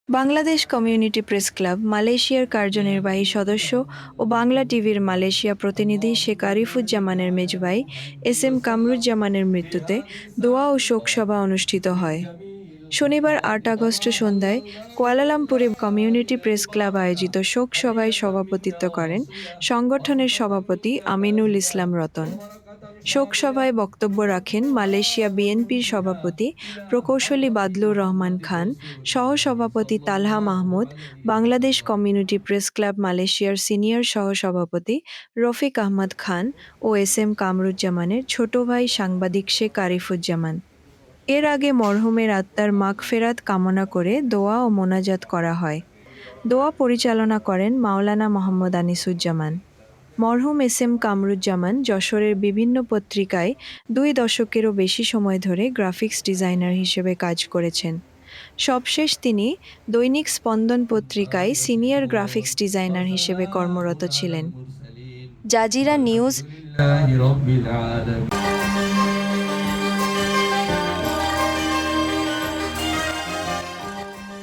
Bangladesh community press club মালয়েশিয়ার কার্যনির্বাহী সদস্য ও বাংলা টিভির মালয়েশিয়া প্রতিনিধি শেখ আরিফুজ্জামানের মেজভাই এস এম কামরুজ্জামানের মৃত্যুতে দোয়া ও শোকসভা অনুষ্ঠিত হয়। শনিবার ৮ আগস্ট সন্ধ্যায় কুয়ালালামপুরে কমিউনিটি প্রেস ক্লাব আয়োজিত শোক সভায় সভাপতিত্ব করেন সংগঠনের সভাপতি আমিনুল ইসলাম রতন। শোক সভায় বক্তব্য রাখেন মালয়েশিয়া বিএনপির সভাপতি প্রকৌশলী বাদলুর রহমান খান, সহসভাপতি Talha Mahmud, Bangladesh community press club মালয়েশিয়ার সিনিয়র সহসভাপতি রফিক আহমদ খান ও এস এম কামরুজ্জামানের ছোট ভাই সাংবাদিক শেখ আরিফুজ্জামান। এর আগে মরহুমের আত্মার মাগফেরাত কামনা করে দোয়া ও মোনাজাত করা হয়। দোয়া পরিচালনা করেন মাওলানা মোহাম্মদ আনিসুজ্জামান। মরহুম এস এম কামরুজ্জামান যশোরের বিভিন্ন পত্রিকায় ২ দশকেরও বেশি সময় ধরে গ্রাফিক্স ডিজাইনার হিসেবে কাজ করেছেন। সবশেষ তিনি দৈনিক স্পন্দন পত্রিকায় সিনিয়র গ্রাফিক্স ডিজাইনার হিসেবে কর্মরত ছিলেন। Jazeera news الحمد لله رب العالمين